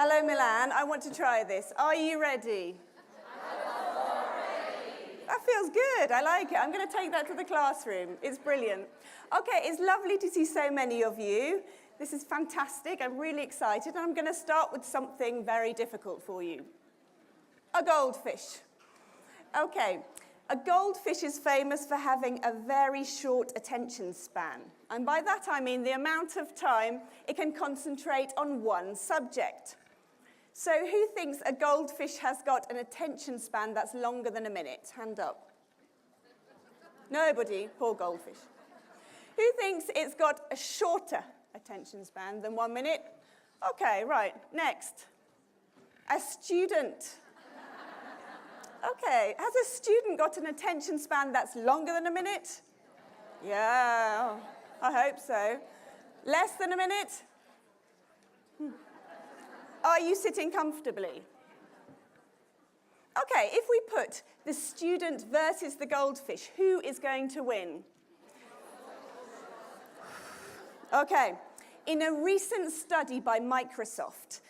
Hello, Milan. I want to try this. Are you ready? That feels good. I like it. I'm going to take that to the classroom. It's brilliant. Okay, it's lovely to see so many of you. This is fantastic. I'm really excited. I'm going to start with something very difficult for you. A goldfish. Okay, a goldfish is famous for having a very short attention span. And by that I mean the amount of time it can concentrate on one subject. So who thinks a goldfish has got an attention span that's longer than a minute? Hand up. Nobody? Poor goldfish. Who thinks it's got a shorter attention span than 1 minute? Okay, right. Next. A student. Okay, has a student got an attention span that's longer than a minute? Yeah, I hope so. Less than a minute? Are you sitting comfortably? Okay, if we put the student versus the goldfish, who is going to win? Okay, in a recent study by Microsoft,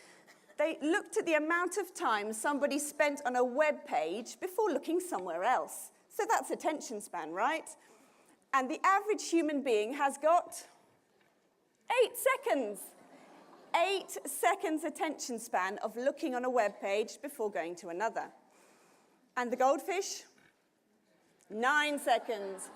they looked at the amount of time somebody spent on a web page before looking somewhere else. So that's attention span, right? And the average human being has got 8 seconds. 8 seconds attention span of looking on a web page before going to another. And the goldfish? 9 seconds.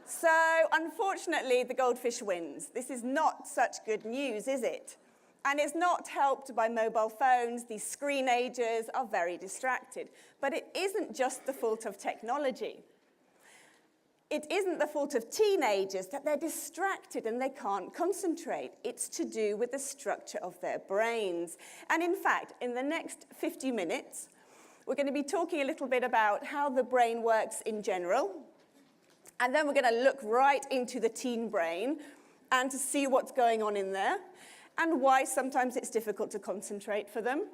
So, unfortunately, the goldfish wins. This is not such good news, is it? And it's not helped by mobile phones. These screenagers are very distracted. But it isn't just the fault of technology. It isn't the fault of teenagers that they're distracted and they can't concentrate. It's to do with the structure of their brains. And in fact, in the next 50 minutes, we're going to be talking a little bit about how the brain works in general. And then we're going to look right into the teen brain and to see what's going on in there and why sometimes it's difficult to concentrate for them.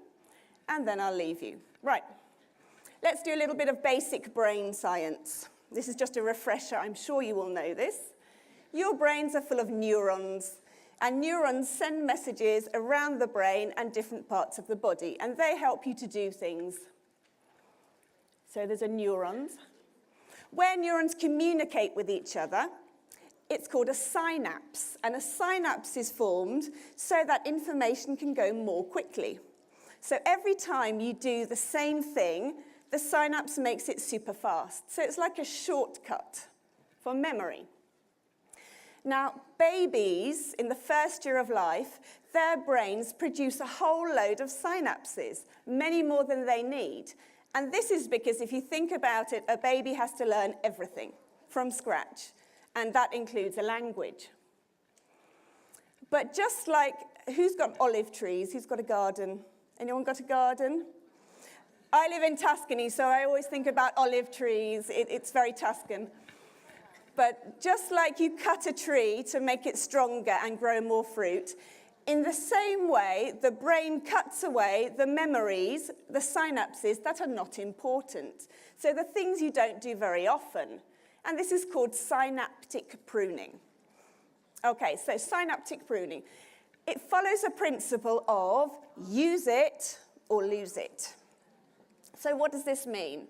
And then I'll leave you. Right. Let's do a little bit of basic brain science. This is just a refresher. I'm sure you all know this. Your brains are full of neurons, and neurons send messages around the brain and different parts of the body, and they help you to do things. So there's a neurons. Where neurons communicate with each other, it's called a synapse, and a synapse is formed so that information can go more quickly. So every time you do the same thing, the synapse makes it super fast. So it's like a shortcut for memory. Now, babies in the first year of life, their brains produce a whole load of synapses, many more than they need. And this is because if you think about it, a baby has to learn everything from scratch, and that includes a language. But just like, who's got olive trees? Who's got a garden? Anyone got a garden? I live in Tuscany, so I always think about olive trees. It's very Tuscan. But just like you cut a tree to make it stronger and grow more fruit, in the same way, the brain cuts away the memories, the synapses that are not important. So the things you don't do very often. And this is called synaptic pruning. Okay, so synaptic pruning. It follows a principle of use it or lose it. So what does this mean?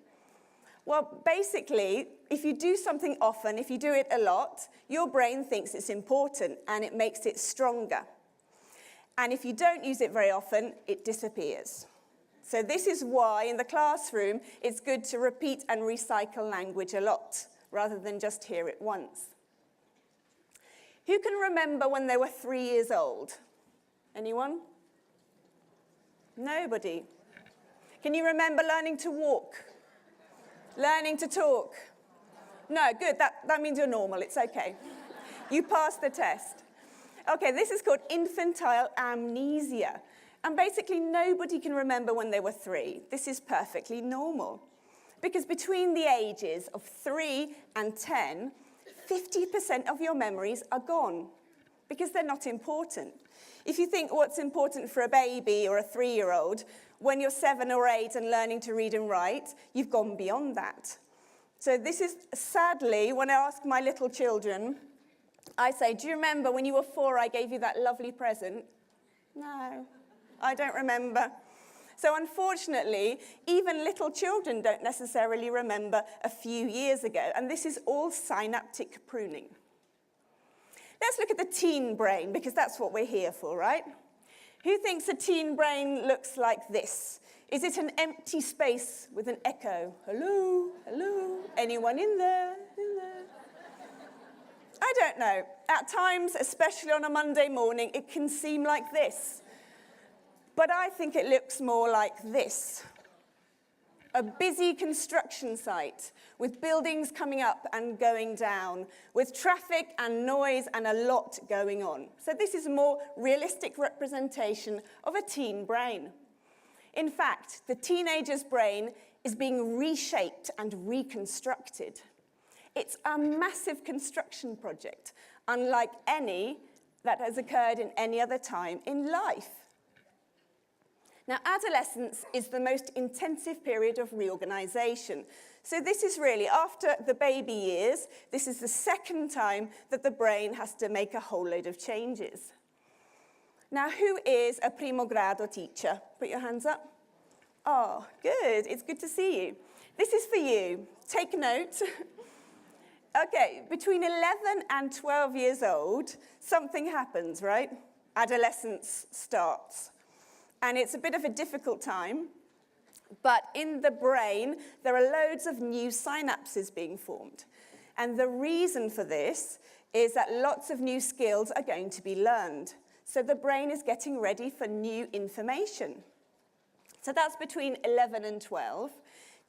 Well, basically, if you do something often, if you do it a lot, your brain thinks it's important and it makes it stronger. And if you don't use it very often, it disappears. So this is why in the classroom, it's good to repeat and recycle language a lot, rather than just hear it once. Who can remember when they were 3 years old? Anyone? Nobody. Can you remember learning to walk? Learning to talk? No, good. That means you're normal. It's okay. You passed the test. Okay, this is called infantile amnesia. And basically, nobody can remember when they were 3. This is perfectly normal. Because between the ages of 3 and 10, 50% of your memories are gone because they're not important. If you think what's important for a baby or a 3-year-old, when you're 7 or 8 and learning to read and write, you've gone beyond that. So this is, sadly, when I ask my little children, I say, do you remember when you were 4 I gave you that lovely present? No. I don't remember. So unfortunately, even little children don't necessarily remember a few years ago, and this is all synaptic pruning. Let's look at the teen brain, because that's what we're here for, right? Who thinks a teen brain looks like this? Is it an empty space with an echo? Hello, hello, anyone in there? In there? I don't know. At times, especially on a Monday morning, it can seem like this. But I think it looks more like this. A busy construction site with buildings coming up and going down, with traffic and noise and a lot going on. So this is a more realistic representation of a teen brain. In fact, the teenager's brain is being reshaped and reconstructed. It's a massive construction project, unlike any that has occurred in any other time in life. Now, adolescence is the most intensive period of reorganization. So this is really, after the baby years, this is the second time that the brain has to make a whole load of changes. Now, who is a primo grado teacher? Put your hands up. Oh, good. It's good to see you. This is for you. Take note. Okay, between 11 and 12 years old, something happens, right? Adolescence starts. And it's a bit of a difficult time, but in the brain, there are loads of new synapses being formed. And the reason for this is that lots of new skills are going to be learned. So the brain is getting ready for new information. So that's between 11 and 12.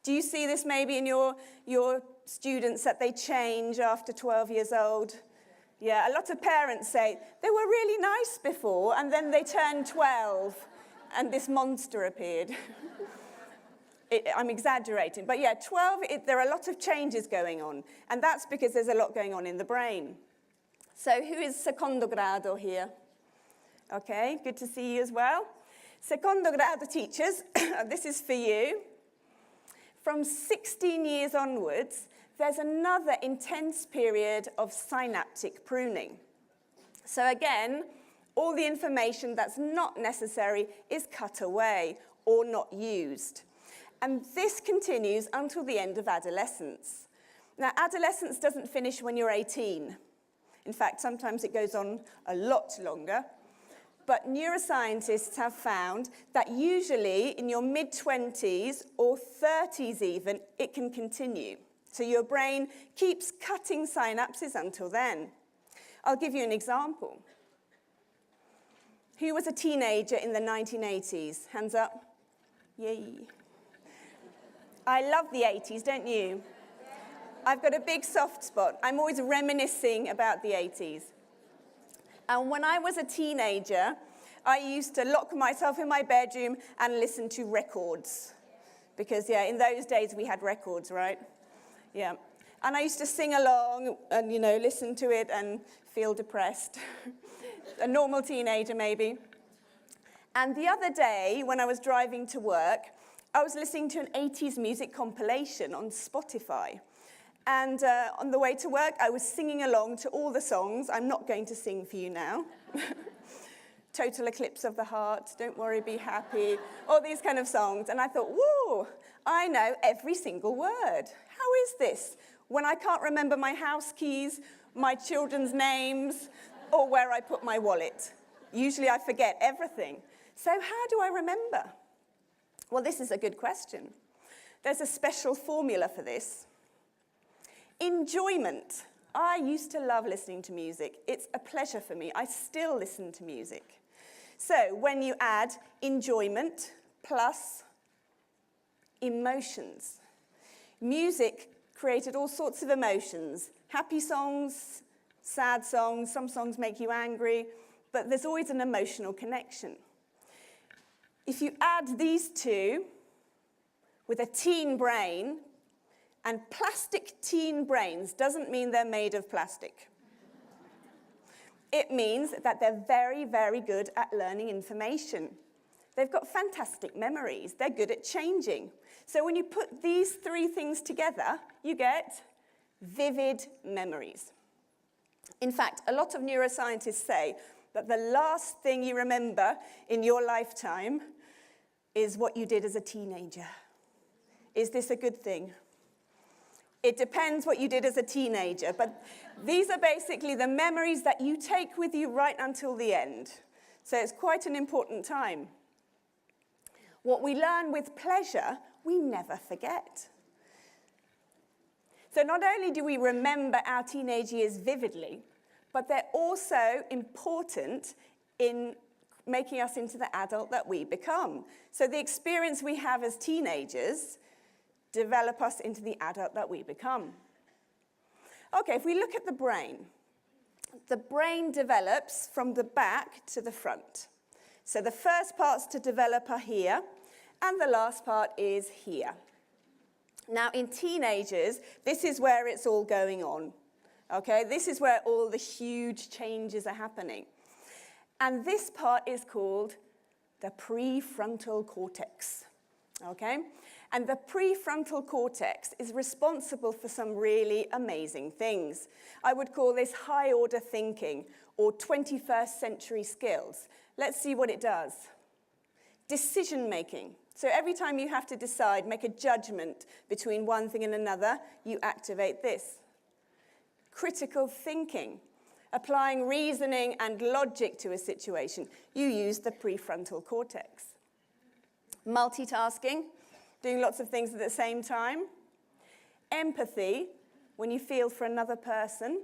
Do you see this maybe in your students, that they change after 12 years old? Yeah, a lot of parents say, they were really nice before, and then they turned 12. And this monster appeared. I'm exaggerating, but yeah, 12, there are a lot of changes going on, and that's because there's a lot going on in the brain. So who is secondo grado here? Okay, good to see you as well. Secondo grado teachers, this is for you. From 16 years onwards, there's another intense period of synaptic pruning. So again, all the information that's not necessary is cut away or not used. And this continues until the end of adolescence. Now, adolescence doesn't finish when you're 18. In fact, sometimes it goes on a lot longer. But neuroscientists have found that usually in your mid-20s or 30s even, it can continue. So your brain keeps cutting synapses until then. I'll give you an example. Who was a teenager in the 1980s? Hands up. Yay. I love the 80s, don't you? I've got a big soft spot. I'm always reminiscing about the 80s. And when I was a teenager, I used to lock myself in my bedroom and listen to records. Because, yeah, in those days we had records, right? Yeah. And I used to sing along and, you know, listen to it and feel depressed. A normal teenager, maybe. And the other day, when I was driving to work, I was listening to an 80s music compilation on Spotify. And on the way to work, I was singing along to all the songs. I'm not going to sing for you now. Total Eclipse of the Heart, Don't Worry, Be Happy, all these kind of songs. And I thought, whoa, I know every single word. How is this? When I can't remember my house keys, my children's names, or where I put my wallet. Usually I forget everything. So how do I remember? Well, this is a good question. There's a special formula for this. Enjoyment. I used to love listening to music. It's a pleasure for me. I still listen to music. So when you add enjoyment plus emotions, music created all sorts of emotions. Happy songs, sad songs, some songs make you angry, but there's always an emotional connection. If you add these two with a teen brain, and plastic teen brains doesn't mean they're made of plastic. It means that they're very, very good at learning information. They've got fantastic memories. They're good at changing. So when you put these three things together, you get vivid memories. In fact, a lot of neuroscientists say that the last thing you remember in your lifetime is what you did as a teenager. Is this a good thing? It depends what you did as a teenager, but these are basically the memories that you take with you right until the end. So it's quite an important time. What we learn with pleasure, we never forget. So not only do we remember our teenage years vividly, but they're also important in making us into the adult that we become. So the experience we have as teenagers develop us into the adult that we become. Okay, if we look at the brain develops from the back to the front. So the first parts to develop are here, and the last part is here. Now, in teenagers, this is where it's all going on. Okay, this is where all the huge changes are happening. And this part is called the prefrontal cortex. Okay? And the prefrontal cortex is responsible for some really amazing things. I would call this high-order thinking or 21st century skills. Let's see what it does. Decision-making. So every time you have to decide, make a judgment between one thing and another, you activate this. Critical thinking. Applying reasoning and logic to a situation, you use the prefrontal cortex. Multitasking. Doing lots of things at the same time. Empathy, when you feel for another person.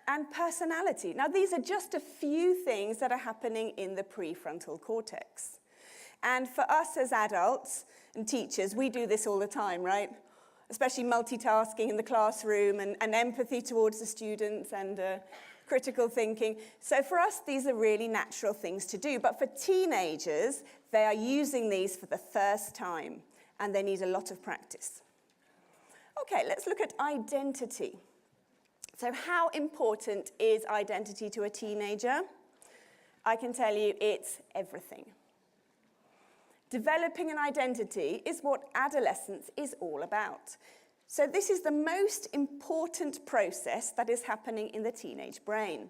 And personality. Now, these are just a few things that are happening in the prefrontal cortex. And for us as adults and teachers, we do this all the time, right? Especially multitasking in the classroom and empathy towards the students and critical thinking. So for us, these are really natural things to do. But for teenagers, they are using these for the first time. And they need a lot of practice. Okay, let's look at identity. So how important is identity to a teenager? I can tell you it's everything. Developing an identity is what adolescence is all about. So this is the most important process that is happening in the teenage brain.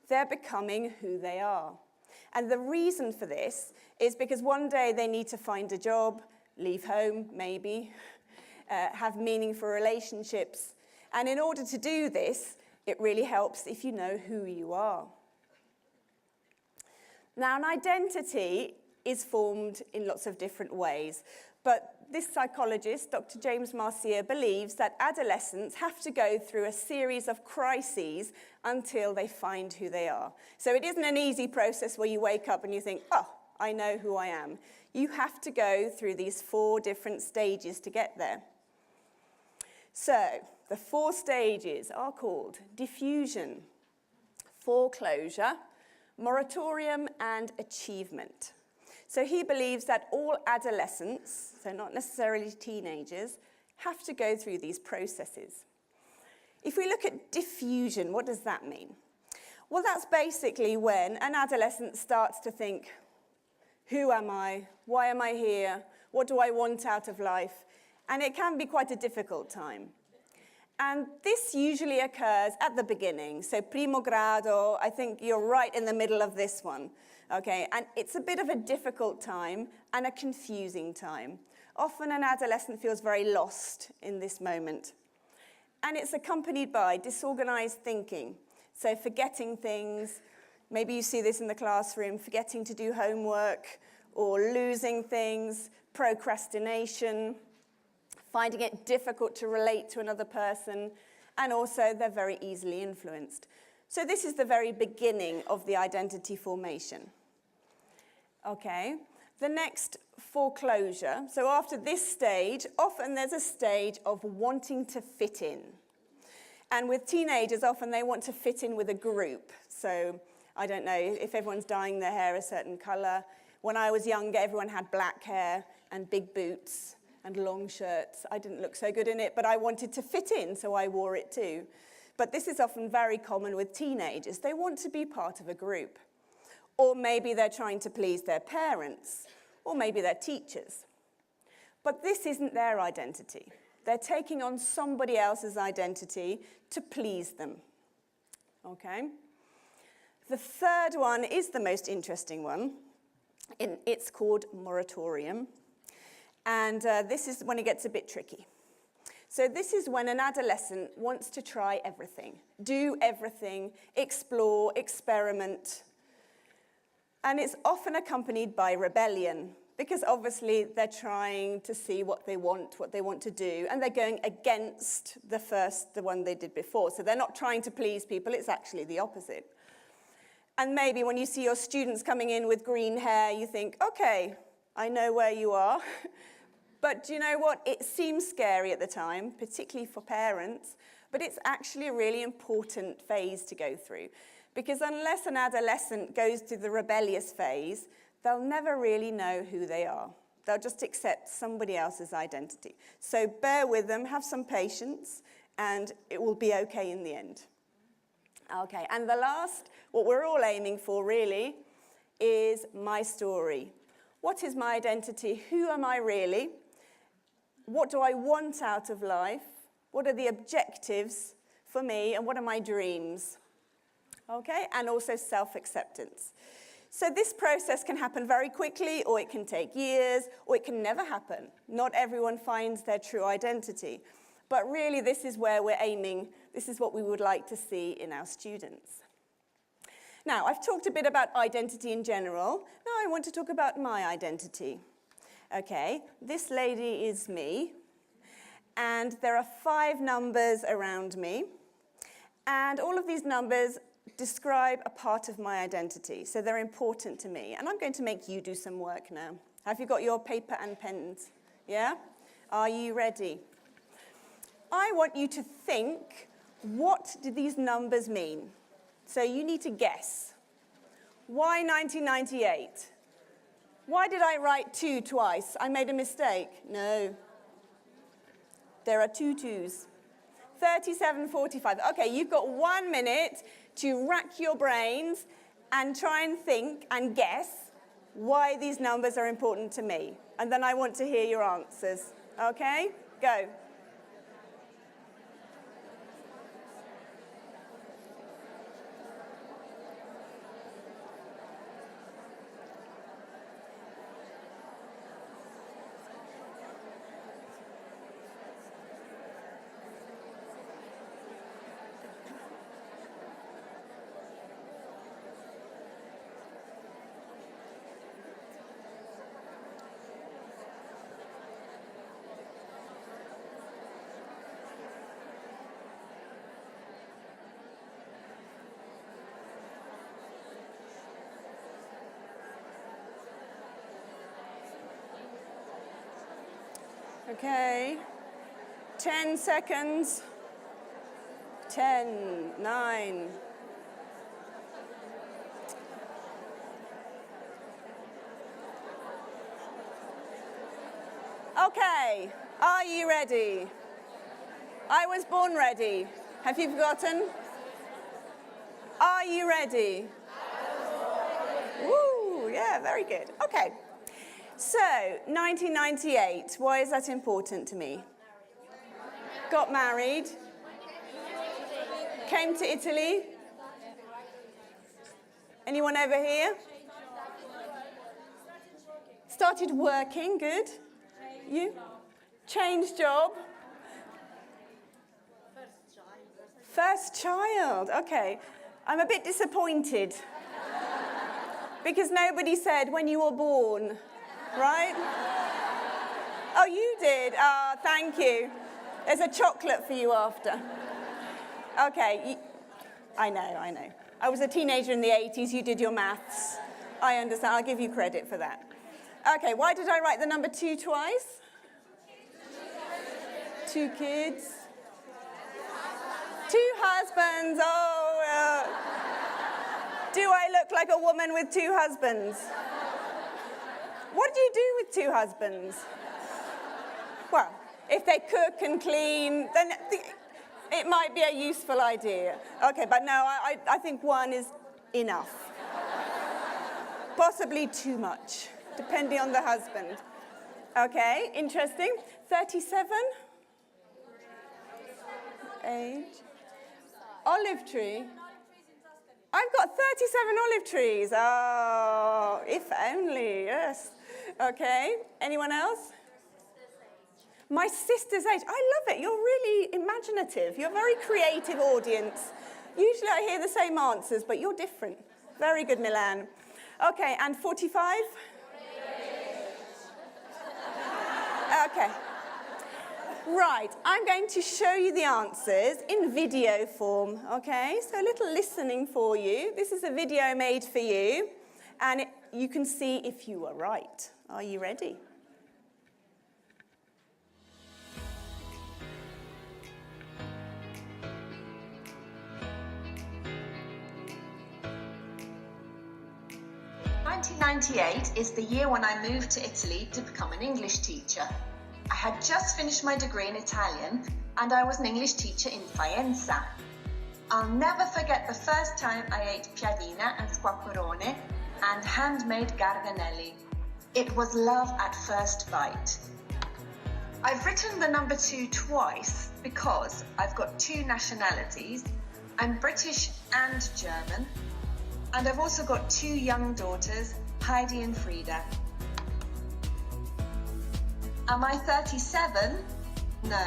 They're becoming who they are. And the reason for this is because one day they need to find a job, leave home, maybe, have meaningful relationships. And in order to do this, it really helps if you know who you are. Now, an identity is formed in lots of different ways. But this psychologist, Dr. James Marcia, believes that adolescents have to go through a series of crises until they find who they are. So it isn't an easy process where you wake up and you think, oh, I know who I am. You have to go through these 4 different stages to get there. So, the 4 stages are called diffusion, foreclosure, moratorium, and achievement. So he believes that all adolescents, so not necessarily teenagers, have to go through these processes. If we look at diffusion, what does that mean? Well, that's basically when an adolescent starts to think, who am I? Why am I here? What do I want out of life? And it can be quite a difficult time. And this usually occurs at the beginning. So primo grado, I think you're right in the middle of this one. Okay, and it's a bit of a difficult time and a confusing time. Often an adolescent feels very lost in this moment. And it's accompanied by disorganized thinking. So forgetting things. Maybe you see this in the classroom, forgetting to do homework or losing things, procrastination, finding it difficult to relate to another person, and also they're very easily influenced. So this is the very beginning of the identity formation. Okay, the next, foreclosure. So after this stage, often there's a stage of wanting to fit in. And with teenagers, often they want to fit in with a group. So I don't know if everyone's dyeing their hair a certain color. When I was younger, everyone had black hair and big boots and long shirts. I didn't look so good in it, but I wanted to fit in, so I wore it too. But this is often very common with teenagers. They want to be part of a group. Or maybe they're trying to please their parents, or maybe their teachers. But this isn't their identity. They're taking on somebody else's identity to please them. Okay? The third one is the most interesting one. It's called moratorium. And this is when it gets a bit tricky. So this is when an adolescent wants to try everything, do everything, explore, experiment. And it's often accompanied by rebellion, because obviously they're trying to see what they want to do, and they're going against the one they did before. So they're not trying to please people, it's actually the opposite. And maybe when you see your students coming in with green hair, you think, okay, I know where you are. But do you know what? It seems scary at the time, particularly for parents, but it's actually a really important phase to go through. Because unless an adolescent goes through the rebellious phase, they'll never really know who they are. They'll just accept somebody else's identity. So bear with them, have some patience, and it will be okay in the end. Okay, and the last, what we're all aiming for really, is my story. What is my identity? Who am I really? What do I want out of life? What are the objectives for me? And what are my dreams? Okay, and also self-acceptance. So this process can happen very quickly, or it can take years, or it can never happen. Not everyone finds their true identity. But really, this is where we're aiming. This is what we would like to see in our students. Now, I've talked a bit about identity in general. Now I want to talk about my identity. Okay, this lady is me, and there are 5 numbers around me, and all of these numbers describe a part of my identity, so they're important to me. And I'm going to make you do some work now. Have you got your paper and pens? Yeah? Are you ready? I want you to think, what do these numbers mean? So you need to guess. Why 1998? Why did I write 2 twice? I made a mistake. No. There are 2 2s. 37:45. Okay, you've got 1 minute to rack your brains and try and think and guess why these numbers are important to me. And then I want to hear your answers. Okay? Go. Okay, 10 seconds. 10, 9. Okay, are you ready? I was born ready. Have you forgotten? Are you ready? Woo, yeah, very good. Okay. So, 1998, why is that important to me? Got married. Came to Italy. Anyone over here? Started working, good. You? Changed job. First child, okay. I'm a bit disappointed. Because nobody said when you were born. Right? Oh, you did? Oh, thank you. There's a chocolate for you after. Okay, I know. I was a teenager in the 80s, you did your maths. I understand, I'll give you credit for that. Okay, why did I write the number 2 twice? 2 kids. 2 husbands, oh. Do I look like a woman with 2 husbands? What do you do with 2 husbands? Well, if they cook and clean, then it might be a useful idea. Okay, but no, I think 1 is enough. Possibly too much, depending on the husband. Okay, interesting. 37? Age. Olive tree. I've got 37 olive trees. Oh, if only, yes. Okay, anyone else? My sister's age. I love it. You're really imaginative. You're a very creative audience. Usually I hear the same answers, but you're different. Very good, Milan. Okay, and 45? Okay. Right, I'm going to show you the answers in video form, okay? So a little listening for you. This is a video made for you, and you can see if you were right. Are you ready? "1998 is the year when I moved to Italy to become an English teacher. I had just finished my degree in Italian, and I was an English teacher in Faenza. I'll never forget the first time I ate piadina and squacquerone and handmade garganelli. It was love at first bite. I've written the number 2 twice because I've got 2 nationalities. I'm British and German, and I've also got 2 young daughters, Heidi and Frida. Am I 37? No,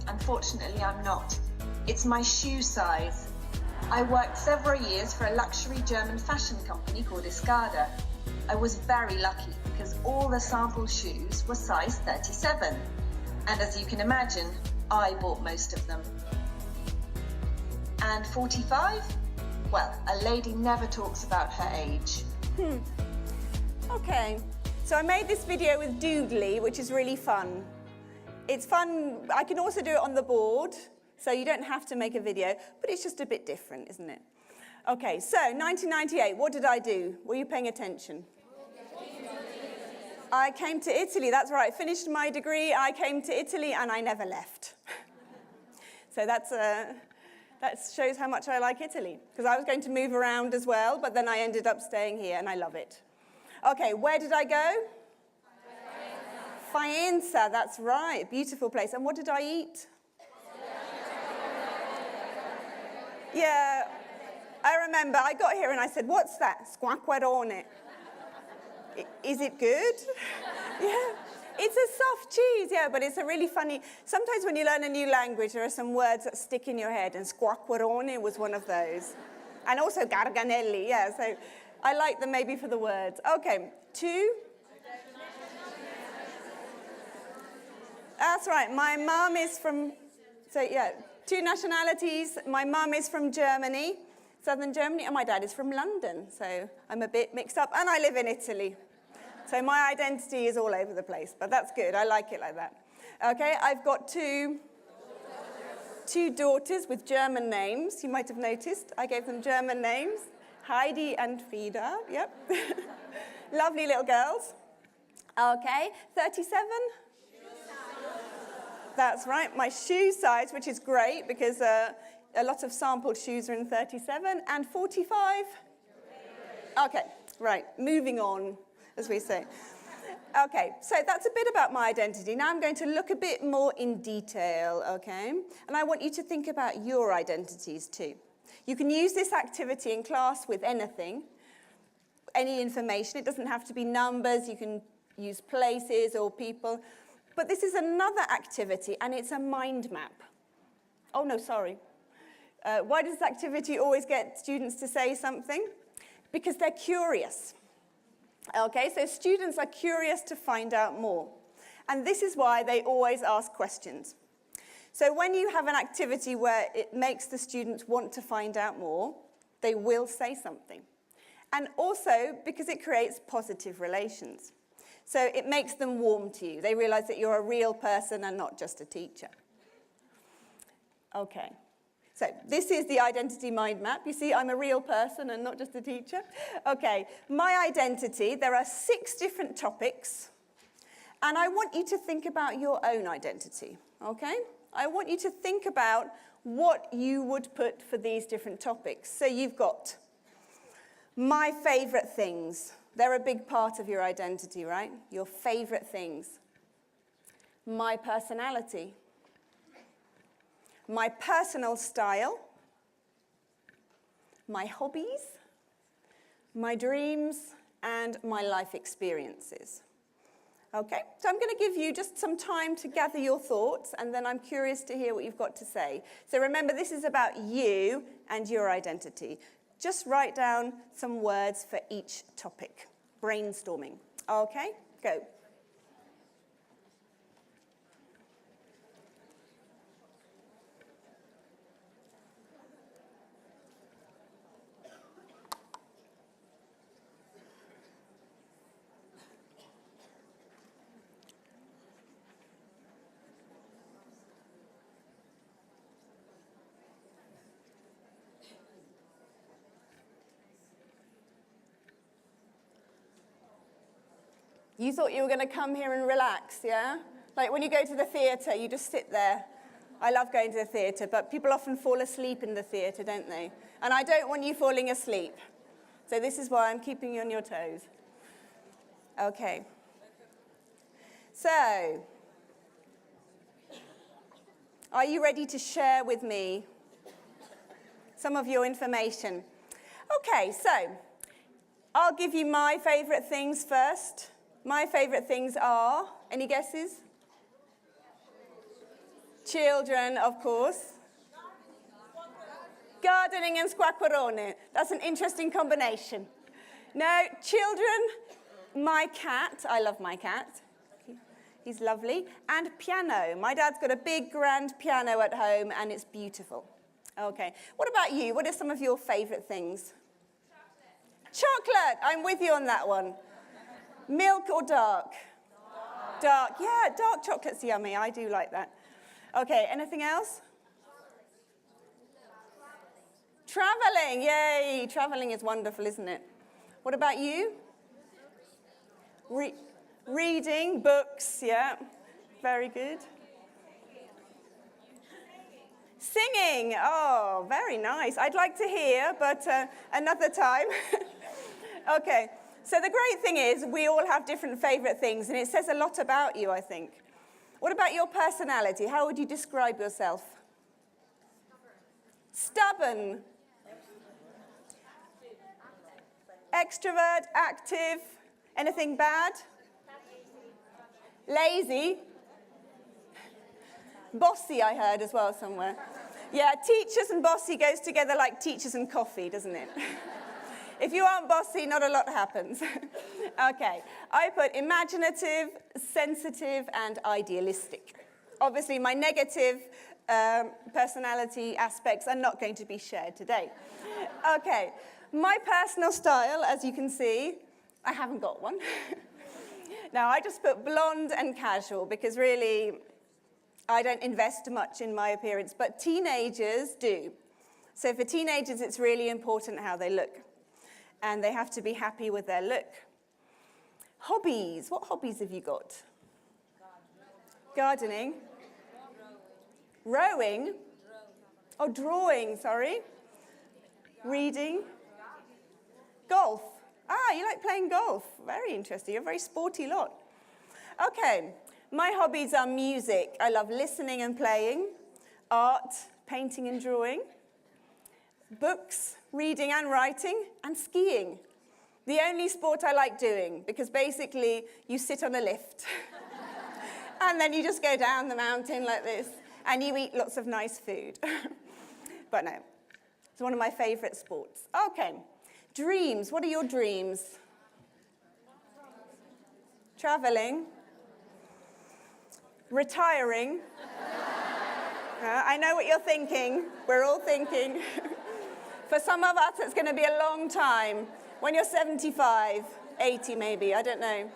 unfortunately I'm not. It's my shoe size. I worked several years for a luxury German fashion company called Escada. I was very lucky because all the sample shoes were size 37. And as you can imagine, I bought most of them. And 45? Well, a lady never talks about her age. Okay. So I made this video with Doodly, which is really fun. It's fun. I can also do it on the board, so you don't have to make a video, but it's just a bit different, isn't it? Okay, so 1998, what did I do? Were you paying attention? I came to Italy, that's right. I finished my degree, I came to Italy, and I never left. So that shows how much I like Italy, because I was going to move around as well, but then I ended up staying here, and I love it. Okay, where did I go? Faenza, that's right. Beautiful place. And what did I eat? Yeah, I remember. I got here and I said, what's that? Squacquerone. Is it good? Yeah. It's a soft cheese, yeah, but it's a really funny... Sometimes when you learn a new language, there are some words that stick in your head, and squacquerone was one of those. And also garganelli, yeah, so... I like them maybe for the words. Okay, 2. That's right, my mum is from, so yeah, 2 nationalities. My mum is from Germany, southern Germany, and my dad is from London. So I'm a bit mixed up, and I live in Italy. So my identity is all over the place, but that's good, I like it like that. Okay, I've got two daughters with German names. You might have noticed, I gave them German names. Heidi and Frida, yep. Lovely little girls. Okay, 37? That's right, my shoe size, which is great because a lot of sampled shoes are in 37. And 45? Okay, right, moving on, as we say. Okay, so that's a bit about my identity. Now I'm going to look a bit more in detail, okay? And I want you to think about your identities too. You can use this activity in class with anything, any information. It doesn't have to be numbers. You can use places or people. But this is another activity, and it's a mind map. Oh, no, sorry. Why does this activity always get students to say something? Because they're curious. Okay, so students are curious to find out more. And this is why they always ask questions. So when you have an activity where it makes the students want to find out more, they will say something. And also because it creates positive relations. So it makes them warm to you. They realize that you're a real person and not just a teacher. Okay, so this is the identity mind map. You see, I'm a real person and not just a teacher. Okay, my identity, there are 6 different topics. And I want you to think about your own identity, okay? I want you to think about what you would put for these different topics. So you've got my favorite things. They're a big part of your identity, right? Your favorite things. My personality. My personal style. My hobbies. my dreams, and my life experiences. Okay, so I'm going to give you just some time to gather your thoughts, and then I'm curious to hear what you've got to say. So remember, this is about you and your identity. Just write down some words for each topic. Brainstorming. Okay, go. You thought you were going to come here and relax, yeah? Like when you go to the theatre, you just sit there. I love going to the theatre, but people often fall asleep in the theatre, don't they? And I don't want you falling asleep. So this is why I'm keeping you on your toes. Okay. So, are you ready to share with me some of your information? Okay, so I'll give you my favourite things first. My favourite things are, any guesses? Children, of course. Gardening and squacquerone. That's an interesting combination. No, children, my cat. I love my cat. He's lovely. And piano. My dad's got a big, grand piano at home, and it's beautiful. Okay. What about you? What are some of your favourite things? Chocolate. I'm with you on that one. Milk or dark? Dark. Yeah, dark chocolate's yummy. I do like that. Okay, anything else? Traveling. Yay. Traveling is wonderful, isn't it? What about you? Reading, books, yeah. Very good. Singing. Oh, very nice. I'd like to hear, but another time. Okay. So the great thing is we all have different favourite things, and it says a lot about you, I think. What about your personality? How would you describe yourself? Stubborn. Extrovert, active. Anything bad? Lazy. Bossy, I heard as well somewhere. Yeah, teachers and bossy goes together like teachers and coffee, doesn't it? If you aren't bossy, not a lot happens. Okay, I put imaginative, sensitive, and idealistic. Obviously, my negative personality aspects are not going to be shared today. Okay, my personal style, as you can see, I haven't got one. Now, I just put blonde and casual because really, I don't invest much in my appearance, but teenagers do. So for teenagers, it's really important how they look. And they have to be happy with their look. Hobbies. What hobbies have you got? Gardening. Rowing. Oh, drawing, sorry. Reading. Golf. Ah, you like playing golf. Very interesting. You're a very sporty lot. Okay. My hobbies are music. I love listening and playing. Art, painting and drawing. Books, reading and writing, and skiing. The only sport I like doing, because basically you sit on a lift and then you just go down the mountain like this and you eat lots of nice food. But no, it's one of my favourite sports. Okay, dreams. What are your dreams? Travelling. Retiring. I know what you're thinking. We're all thinking. For some of us, it's going to be a long time. When you're 75, 80 maybe, I don't know.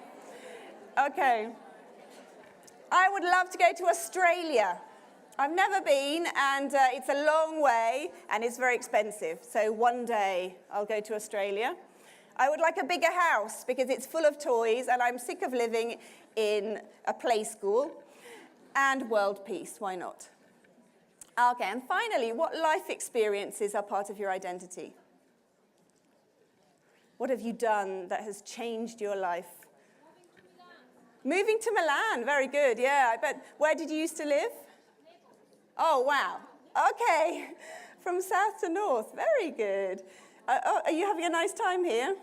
Okay. I would love to go to Australia. I've never been, and it's a long way, and it's very expensive. So one day, I'll go to Australia. I would like a bigger house, because it's full of toys, and I'm sick of living in a play school. And world peace, why not? Okay, and finally, what life experiences are part of your identity? What have you done that has changed your life? Moving to Milan, very good, yeah. I bet. Where did you used to live? Oh, wow. Okay, from south to north, very good. Are you having a nice time here?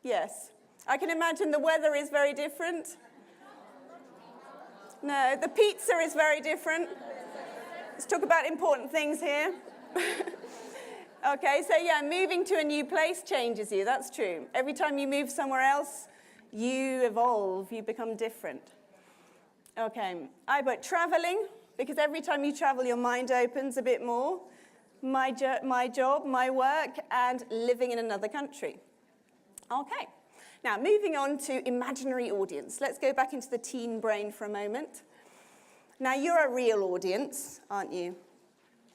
Yes. I can imagine the weather is very different. No, the pizza is very different. Let's talk about important things here. Okay, so yeah, moving to a new place changes you, that's true. Every time you move somewhere else, you evolve, you become different. Okay, I put traveling, because every time you travel, your mind opens a bit more. My job, my work, and living in another country. Okay, now moving on to imaginary audience. Let's go back into the teen brain for a moment. Now, you're a real audience, aren't you?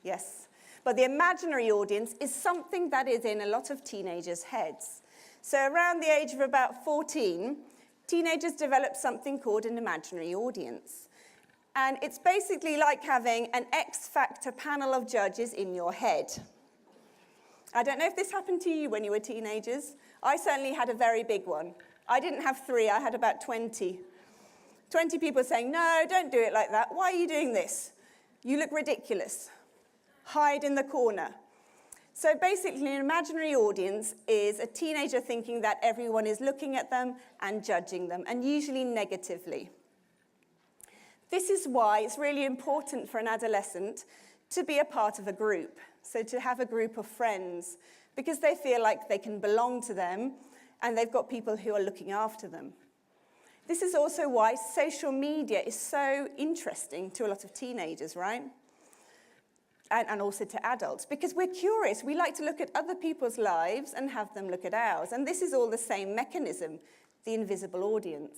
Yes. But the imaginary audience is something that is in a lot of teenagers' heads. So around the age of about 14, teenagers develop something called an imaginary audience. And it's basically like having an X Factor panel of judges in your head. I don't know if this happened to you when you were teenagers. I certainly had a very big one. I didn't have 3, I had about 20. 20 people saying, no, don't do it like that. Why are you doing this? You look ridiculous. Hide in the corner. So basically, an imaginary audience is a teenager thinking that everyone is looking at them and judging them, and usually negatively. This is why it's really important for an adolescent to be a part of a group, so to have a group of friends, because they feel like they can belong to them and they've got people who are looking after them. This is also why social media is so interesting to a lot of teenagers, right? And also to adults, because we're curious. We like to look at other people's lives and have them look at ours. And this is all the same mechanism, the invisible audience.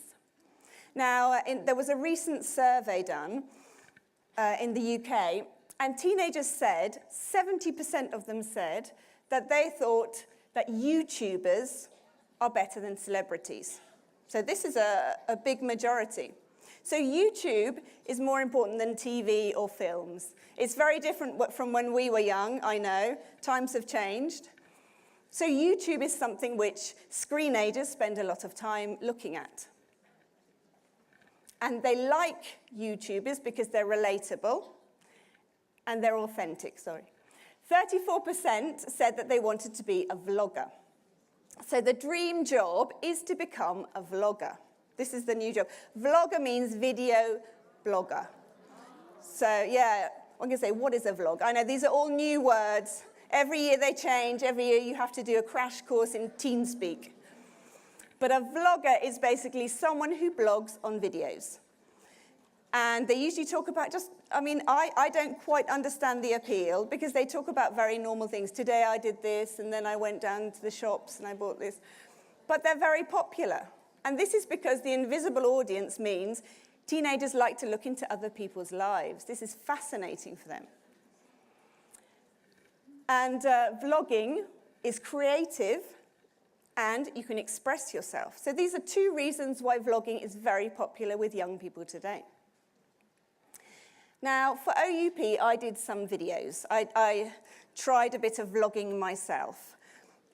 Now, there was a recent survey done in the UK, and teenagers said, 70% of them said, that they thought that YouTubers are better than celebrities. So this is a big majority. So YouTube is more important than TV or films. It's very different from when we were young, I know. Times have changed. So YouTube is something which screenagers spend a lot of time looking at. And they like YouTubers because they're relatable and they're authentic, 34% said that they wanted to be a vlogger. So the dream job is to become a vlogger. This is the new job. Vlogger means video blogger. So yeah, I'm going to say, what is a vlog? I know these are all new words. Every year they change. Every year you have to do a crash course in teen speak. But a vlogger is basically someone who blogs on videos. And they usually talk about I don't quite understand the appeal because they talk about very normal things. Today I did this, and then I went down to the shops and I bought this. But they're very popular. And this is because the invisible audience means teenagers like to look into other people's lives. This is fascinating for them. And vlogging is creative, and you can express yourself. So these are 2 reasons why vlogging is very popular with young people today. Now, for OUP, I did some videos. I tried a bit of vlogging myself.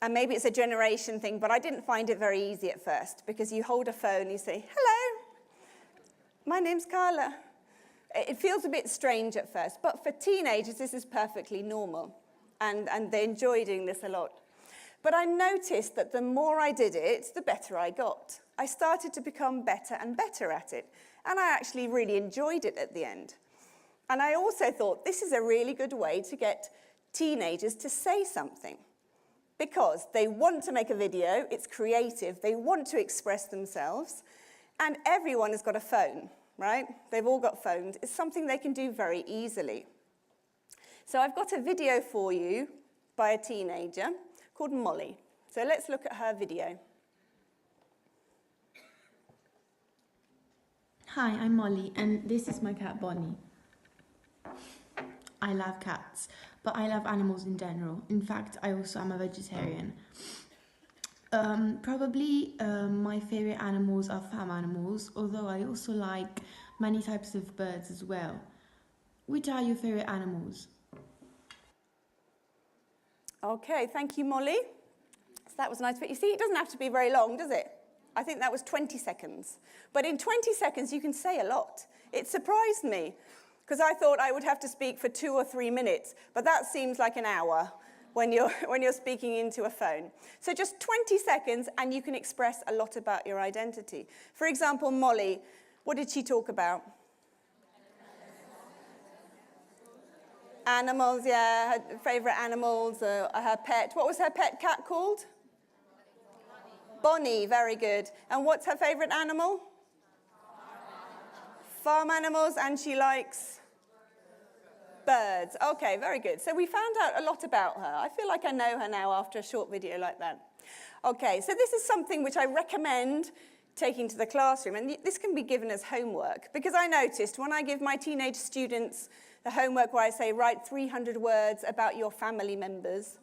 And maybe it's a generation thing, but I didn't find it very easy at first, because you hold a phone and you say, hello, my name's Carla. It feels a bit strange at first, but for teenagers, this is perfectly normal. And they enjoy doing this a lot. But I noticed that the more I did it, the better I got. I started to become better and better at it. And I actually really enjoyed it at the end. And I also thought this is a really good way to get teenagers to say something. Because they want to make a video, it's creative, they want to express themselves, and everyone has got a phone, right? They've all got phones. It's something they can do very easily. So I've got a video for you by a teenager called Molly. So let's look at her video. Hi, I'm Molly, and this is my cat Bonnie. I love cats, but I love animals in general. In fact, I also am a vegetarian. Probably my favorite animals are farm animals, although I also like many types of birds as well. Which are your favorite animals? Okay, thank you, Molly. So that was nice. But you see, it doesn't have to be very long, does it? I think that was 20 seconds. But in 20 seconds, you can say a lot. It surprised me, because I thought I would have to speak for 2 or 3 minutes, but that seems like an hour. when you're speaking into a phone. So just 20 seconds and you can express a lot about your identity. For example, Molly, what did she talk about? Animals, yeah, her favourite animals, her pet. What was her pet cat called? Bonnie, very good. And what's her favourite animal? Farm animals, and she likes birds. Okay, very good. So we found out a lot about her. I feel like I know her now after a short video like that. Okay, so this is something which I recommend taking to the classroom, and this can be given as homework, because I noticed when I give my teenage students the homework where I say, write 300 words about your family members,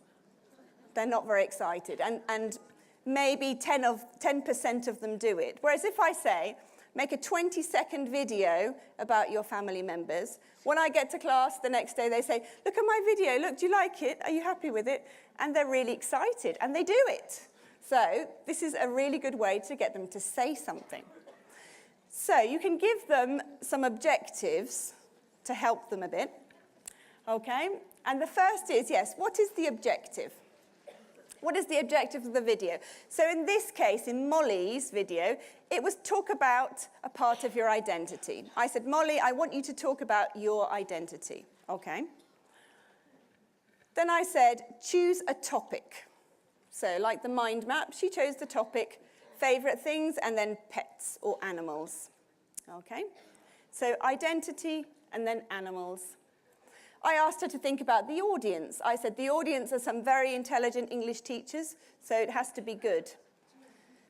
they're not very excited, and maybe 10% of them do it. Whereas if I say, make a 20-second video about your family members, when I get to class the next day, they say, look at my video, look, do you like it? Are you happy with it? And they're really excited, and they do it. So this is a really good way to get them to say something. So you can give them some objectives to help them a bit, okay? And the first is, yes, what is the objective? What is the objective of the video? So in this case, in Molly's video, it was talk about a part of your identity. I said, Molly, I want you to talk about your identity, okay? Then I said, choose a topic. So like the mind map, she chose the topic, favourite things, and then pets or animals, okay? So identity, and then animals. I asked her to think about the audience. I said, the audience are some very intelligent English teachers, so it has to be good.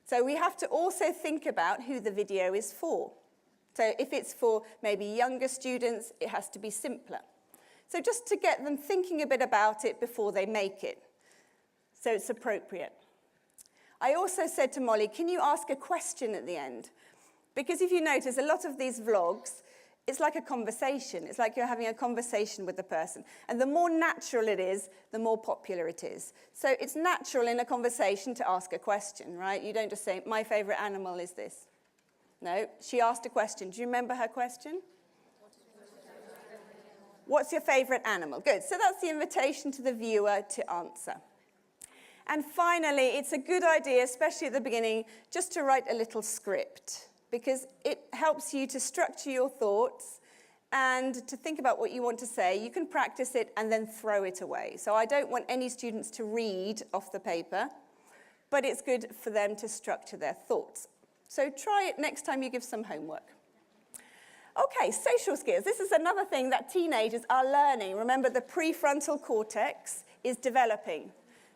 So we have to also think about who the video is for. So if it's for maybe younger students, it has to be simpler. So just to get them thinking a bit about it before they make it, so it's appropriate. I also said to Molly, can you ask a question at the end? Because if you notice, a lot of these vlogs, it's like a conversation. It's like you're having a conversation with the person. And the more natural it is, the more popular it is. So it's natural in a conversation to ask a question, right? You don't just say, my favourite animal is this. No, she asked a question. Do you remember her question? What's your favourite animal? Good. So that's the invitation to the viewer to answer. And finally, it's a good idea, especially at the beginning, just to write a little script, because it helps you to structure your thoughts and to think about what you want to say. You can practice it and then throw it away. So I don't want any students to read off the paper, but it's good for them to structure their thoughts. So try it next time you give some homework. Okay, social skills. This is another thing that teenagers are learning. Remember, the prefrontal cortex is developing.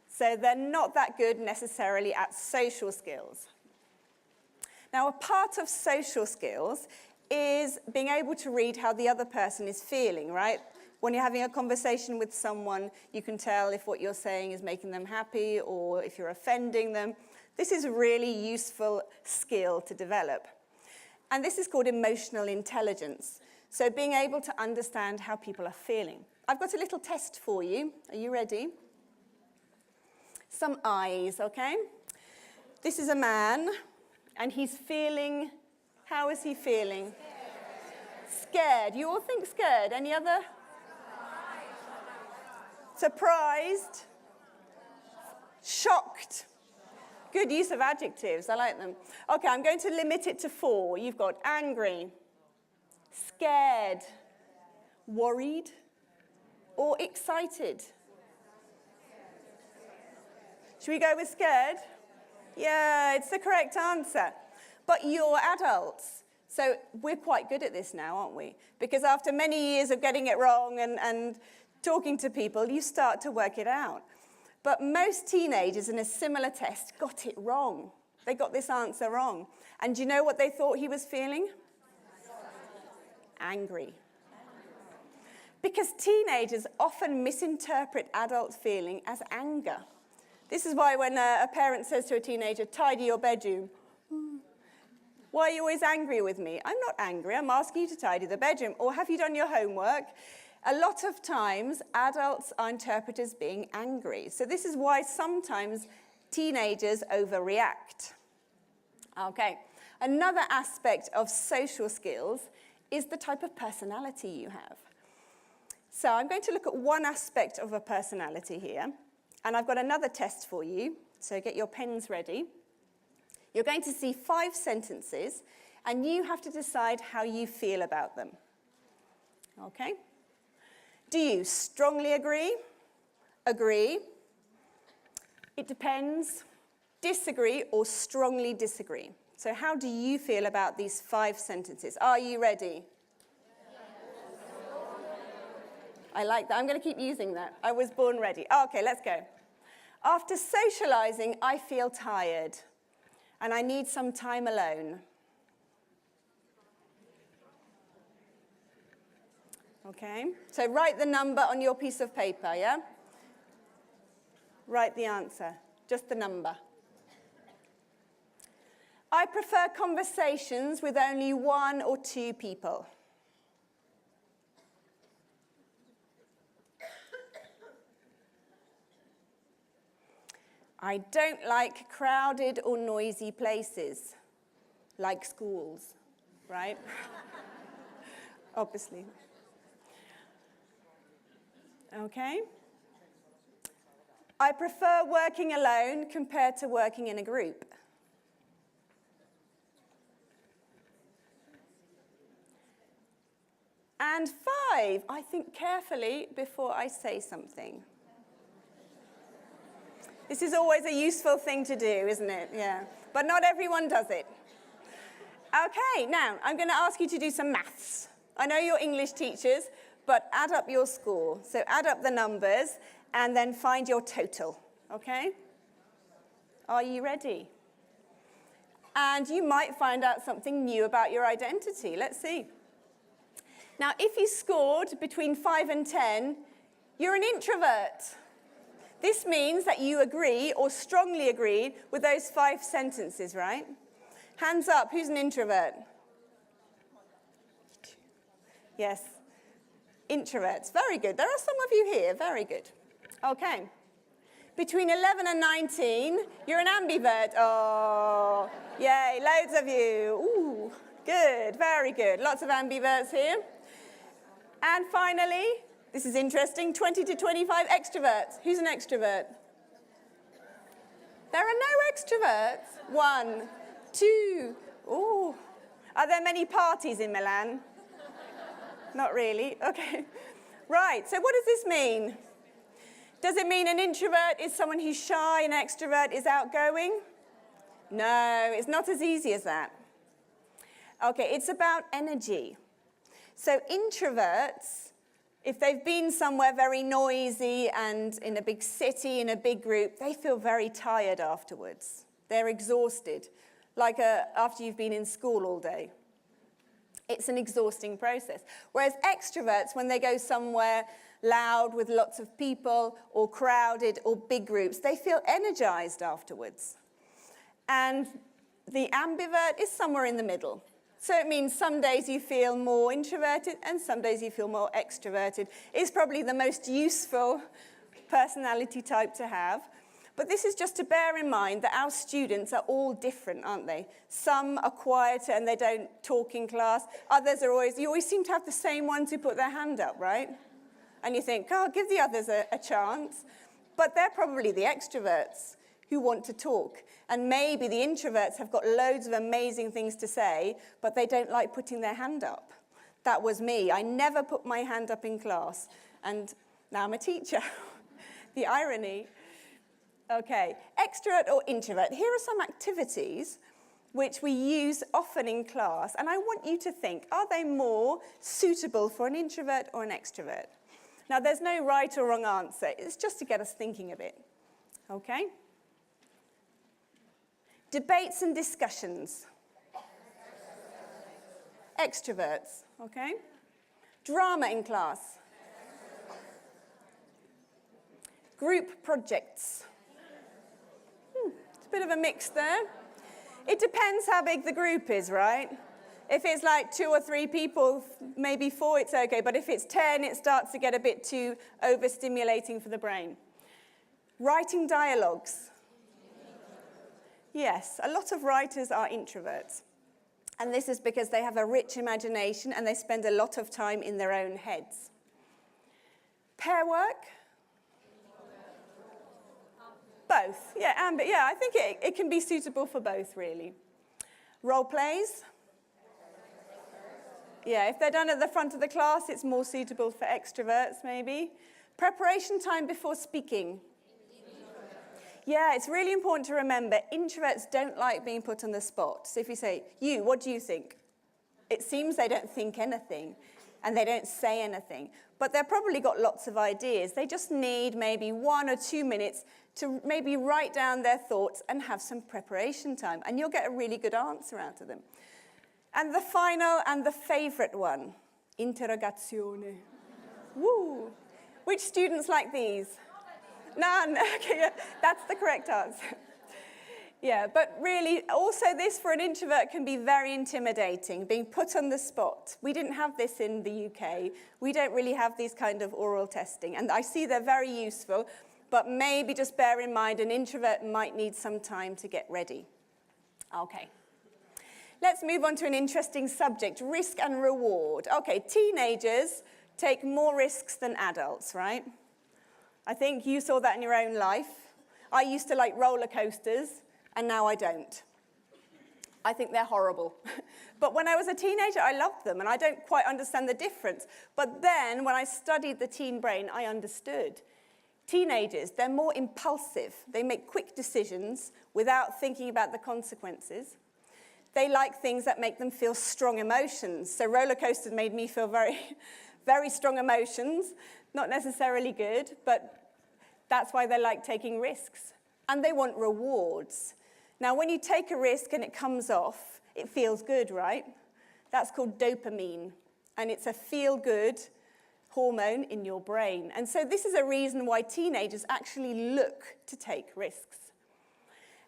So they're not that good necessarily at social skills. Now, a part of social skills is being able to read how the other person is feeling, right? When you're having a conversation with someone, you can tell if what you're saying is making them happy or if you're offending them. This is a really useful skill to develop. And this is called emotional intelligence. So being able to understand how people are feeling. I've got a little test for you. Are you ready? Some eyes, okay? This is a man, and he's feeling, how is he feeling? Scared. You all think scared. Any other? Surprised. Shocked. Good use of adjectives, I like them. Okay, I'm going to limit it to 4. You've got angry, scared, worried, or excited. Should we go with scared? Yeah, it's the correct answer. But you're adults, so we're quite good at this now, aren't we? Because after many years of getting it wrong and talking to people, you start to work it out. But most teenagers in a similar test got it wrong. They got this answer wrong. And do you know what they thought he was feeling? Angry. Because teenagers often misinterpret adult feeling as anger. This is why when a parent says to a teenager, tidy your bedroom, why are you always angry with me? I'm not angry, I'm asking you to tidy the bedroom. Or have you done your homework? A lot of times, adults are interpreted as being angry. So this is why sometimes teenagers overreact. Okay, another aspect of social skills is the type of personality you have. So I'm going to look at one aspect of a personality here. And I've got another test for you, so get your pens ready. You're going to see 5 sentences, and you have to decide how you feel about them. Okay? Do you strongly agree, agree, it depends, disagree, or strongly disagree? So how do you feel about these 5 sentences? Are you ready? I like that. I'm going to keep using that. I was born ready. Okay, let's go. After socializing, I feel tired, and I need some time alone. Okay, so write the number on your piece of paper, yeah? Write the answer, just the number. I prefer conversations with only 1 or 2 people. I don't like crowded or noisy places, like schools, right? Obviously. Okay. I prefer working alone compared to working in a group. And 5, I think carefully before I say something. This is always a useful thing to do, isn't it? Yeah. But not everyone does it. Okay, now I'm going to ask you to do some maths. I know you're English teachers, but add up your score. So add up the numbers and then find your total, okay? Are you ready? And you might find out something new about your identity. Let's see. Now, if you scored between 5 and 10, you're an introvert. This means that you agree or strongly agree with those 5 sentences, right? Hands up, who's an introvert? Yes. Introverts, very good. There are some of you here, very good. Okay. Between 11 and 19, you're an ambivert. Oh, yay, loads of you. Ooh, good, very good. Lots of ambiverts here. And finally, this is interesting, 20 to 25 extroverts. Who's an extrovert? There are no extroverts. 1, 2, ooh. Are there many parties in Milan? Not really, okay. Right, so what does this mean? Does it mean an introvert is someone who's shy and an extrovert is outgoing? No, it's not as easy as that. Okay, it's about energy. So introverts, if they've been somewhere very noisy and in a big city, in a big group, they feel very tired afterwards. They're exhausted, like after you've been in school all day. It's an exhausting process. Whereas extroverts, when they go somewhere loud with lots of people or crowded or big groups, they feel energized afterwards. And the ambivert is somewhere in the middle. So it means some days you feel more introverted and some days you feel more extroverted. It's probably the most useful personality type to have. But this is just to bear in mind that our students are all different, aren't they? Some are quieter and they don't talk in class. Others are you always seem to have the same ones who put their hand up, right? And you think, oh, give the others a chance. But they're probably the extroverts who want to talk. And maybe the introverts have got loads of amazing things to say, but they don't like putting their hand up. That was me. I never put my hand up in class. And now I'm a teacher. The irony. Okay, extrovert or introvert. Here are some activities which we use often in class, and I want you to think, are they more suitable for an introvert or an extrovert? Now, there's no right or wrong answer. It's just to get us thinking a bit, okay? Debates and discussions. Extroverts, okay? Drama in class. Group projects. It's a bit of a mix there. It depends how big the group is, right? If it's like 2 or 3 people, maybe 4, it's okay. But if it's 10, it starts to get a bit too overstimulating for the brain. Writing dialogues. Yes, a lot of writers are introverts. And this is because they have a rich imagination and they spend a lot of time in their own heads. Pair work. Both, yeah, I think it can be suitable for both, really. Role plays? Yeah, if they're done at the front of the class, it's more suitable for extroverts, maybe. Preparation time before speaking. Yeah, it's really important to remember, introverts don't like being put on the spot. So if you say, you, what do you think? It seems they don't think anything, and they don't say anything. But they've probably got lots of ideas. They just need maybe 1 or 2 minutes to maybe write down their thoughts and have some preparation time. And you'll get a really good answer out of them. And the final and the favorite one, interrogazione. Woo! Which students like these? None. Okay, yeah, that's the correct answer. Yeah, but really, also this for an introvert can be very intimidating, being put on the spot. We didn't have this in the UK. We don't really have these kind of oral testing. And I see they're very useful, but maybe just bear in mind an introvert might need some time to get ready. Okay. Let's move on to an interesting subject, risk and reward. Okay, teenagers take more risks than adults, right? I think you saw that in your own life. I used to like roller coasters, and now I don't. I think they're horrible. But when I was a teenager, I loved them, and I don't quite understand the difference. But then, when I studied the teen brain, I understood. Teenagers, they're more impulsive. They make quick decisions without thinking about the consequences. They like things that make them feel strong emotions. So roller coasters made me feel very, very strong emotions. Not necessarily good, but that's why they like taking risks. And they want rewards. Now, when you take a risk and it comes off, it feels good, right? That's called dopamine. And it's a feel-good hormone in your brain. And so this is a reason why teenagers actually look to take risks.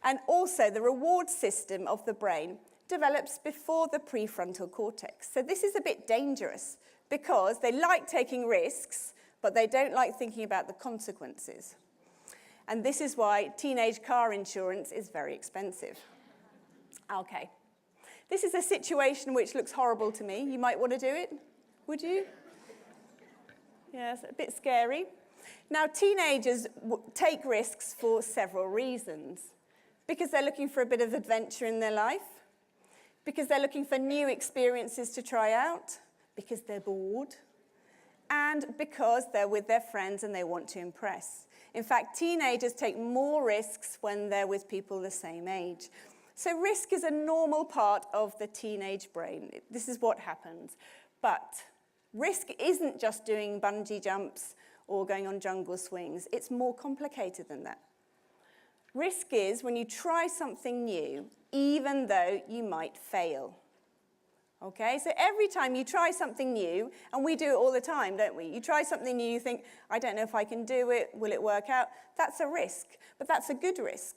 And also, the reward system of the brain develops before the prefrontal cortex. So this is a bit dangerous because they like taking risks, but they don't like thinking about the consequences. And this is why teenage car insurance is very expensive. Okay. This is a situation which looks horrible to me. You might want to do it, would you? Yes, a bit scary. Now, teenagers take risks for several reasons. Because they're looking for a bit of adventure in their life, because they're looking for new experiences to try out, because they're bored, and because they're with their friends and they want to impress. In fact, teenagers take more risks when they're with people the same age. So risk is a normal part of the teenage brain. This is what happens. But risk isn't just doing bungee jumps or going on jungle swings. It's more complicated than that. Risk is when you try something new, even though you might fail. Okay, so every time you try something new, and we do it all the time, don't we? You try something new, you think, I don't know if I can do it, will it work out? That's a risk, but that's a good risk.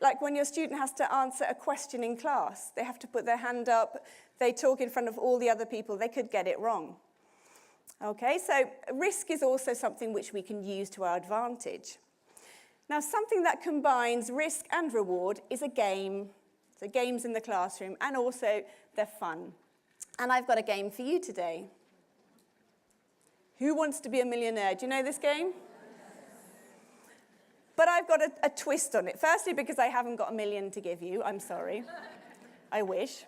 Like when your student has to answer a question in class, they have to put their hand up, they talk in front of all the other people, they could get it wrong. Okay, so risk is also something which we can use to our advantage. Now, something that combines risk and reward is a game. So games in the classroom, and also they're fun. And I've got a game for you today. Who wants to be a millionaire? Do you know this game? But I've got a twist on it. Firstly, because I haven't got $1 million to give you. I'm sorry. I wish.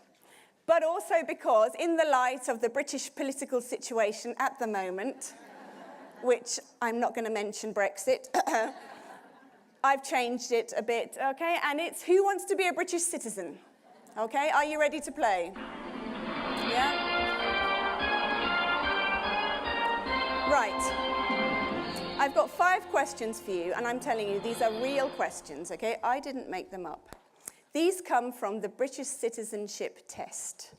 But also because in the light of the British political situation at the moment, which I'm not going to mention Brexit, I've changed it a bit, okay? And it's who wants to be a British citizen? Okay, are you ready to play? Yeah? Right. I've got 5 questions for you, and I'm telling you, these are real questions, okay? I didn't make them up. These come from the British citizenship test.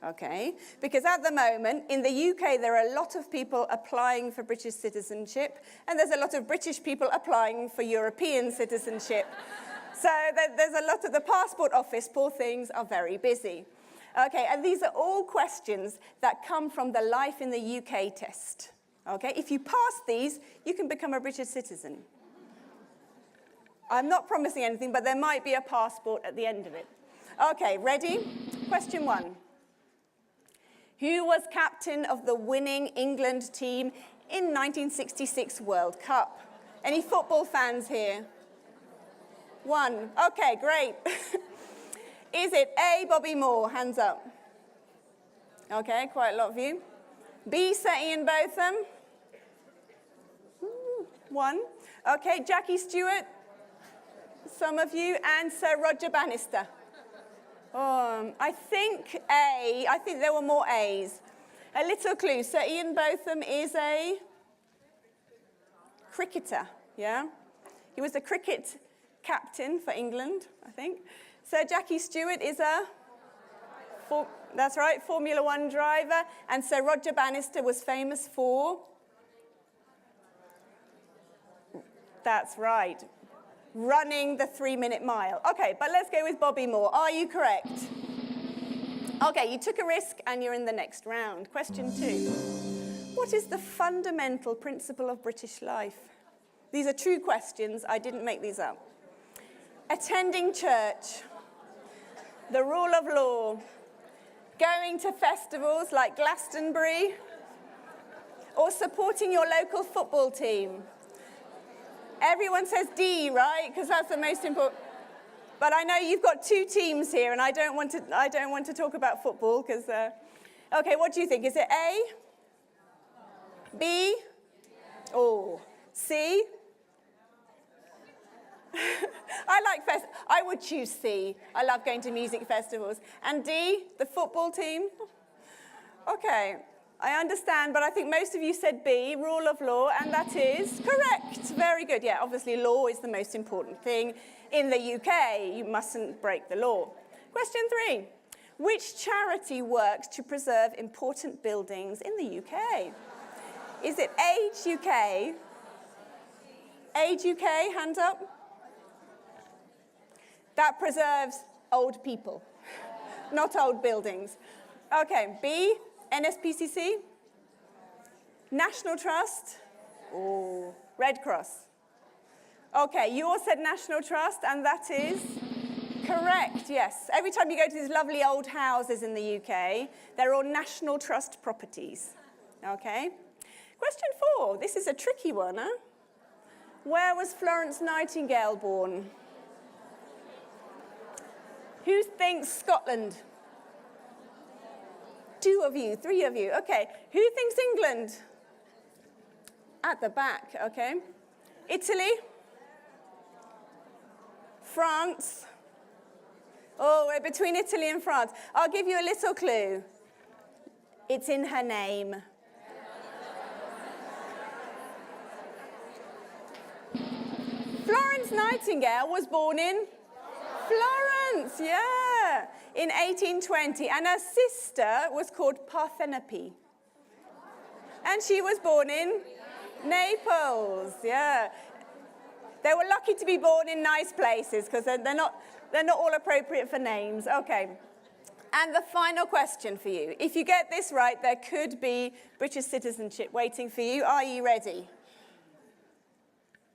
Okay, because at the moment, in the UK, there are a lot of people applying for British citizenship, and there's a lot of British people applying for European citizenship. So there's a lot of the passport office, poor things, are very busy. Okay, and these are all questions that come from the Life in the UK test. Okay, if you pass these, you can become a British citizen. I'm not promising anything, but there might be a passport at the end of it. Okay, ready? Question 1. Who was captain of the winning England team in 1966 World Cup? Any football fans here? 1. Okay, great. Is it A, Bobby Moore? Hands up. Okay, quite a lot of you. B, Sir Ian Botham? 1. Okay, Jackie Stewart? Some of you. And Sir Roger Bannister? I think A. I think there were more A's. A little clue. Sir Ian Botham is a cricketer, yeah? He was the cricket captain for England, I think. Sir Jackie Stewart is that's right, Formula One driver. And Sir Roger Bannister was famous for, that's right, running the 3-minute mile. Okay, but let's go with Bobby Moore. Are you correct? Okay, you took a risk and you're in the next round. Question 2. What is the fundamental principle of British life? These are true questions. I didn't make these up. Attending church, the rule of law, going to festivals like Glastonbury, or supporting your local football team. Everyone says D, right? Because that's the most important. But I know you've got 2 teams here, and I don't want to talk about football because. Okay, what do you think? Is it A? B? Oh, C? I would choose C. I love going to music festivals. And D, the football team? Okay, I understand, but I think most of you said B, rule of law, and that is correct. Very good. Yeah, obviously law is the most important thing. In the UK, you mustn't break the law. Question 3. Which charity works to preserve important buildings in the UK? Is it Age UK? Age UK, hands up. That preserves old people, not old buildings. Okay, B, NSPCC. National Trust. Oh, Red Cross. Okay, you all said National Trust, and that is correct, yes. Every time you go to these lovely old houses in the UK, they're all National Trust properties. Okay. Question 4. This is a tricky one, huh? Where was Florence Nightingale born? Who thinks Scotland? 2 of you, 3 of you. Okay. Who thinks England? At the back, okay. Italy? France? Oh, we're between Italy and France. I'll give you a little clue. It's in her name. Florence Nightingale was born in Florence, yeah, in 1820. And her sister was called Parthenope. And she was born in Naples, yeah. They were lucky to be born in nice places because they're not all appropriate for names. Okay. And the final question for you. If you get this right, there could be British citizenship waiting for you. Are you ready?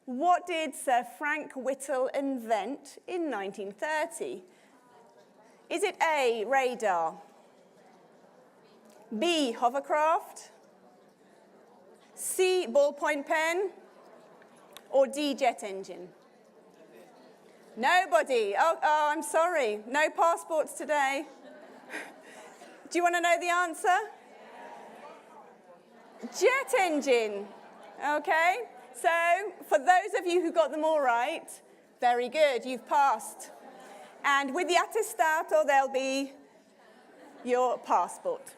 What did Sir Frank Whittle invent in 1930? Is it A, radar, B, hovercraft, C, ballpoint pen, or D, jet engine? Nobody. Oh, I'm sorry. No passports today. Do you want to know the answer? Jet engine. Okay. So, for those of you who got them all right, very good, you've passed. And with the attestato, there'll be your passport.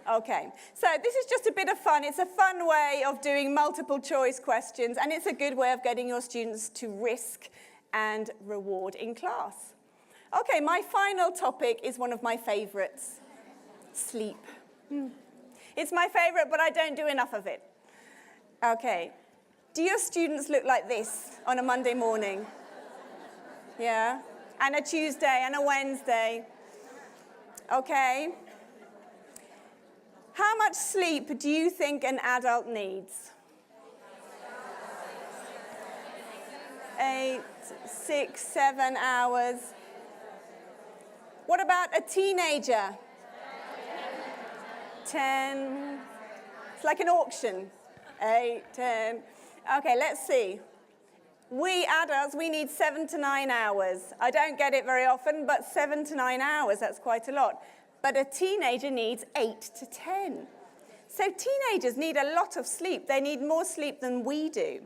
Okay, so this is just a bit of fun. It's a fun way of doing multiple choice questions, and it's a good way of getting your students to risk and reward in class. Okay, my final topic is one of my favorites, sleep. It's my favorite, but I don't do enough of it. Okay. Do your students look like this on a Monday morning? Yeah? And a Tuesday and a Wednesday? Okay. How much sleep do you think an adult needs? 8, 6, 7 hours. What about a teenager? 10. It's like an auction. 8, 10. Okay, let's see. We adults, we need 7 to 9 hours. I don't get it very often, but 7 to 9 hours, that's quite a lot. But a teenager needs 8 to 10. So teenagers need a lot of sleep. They need more sleep than we do.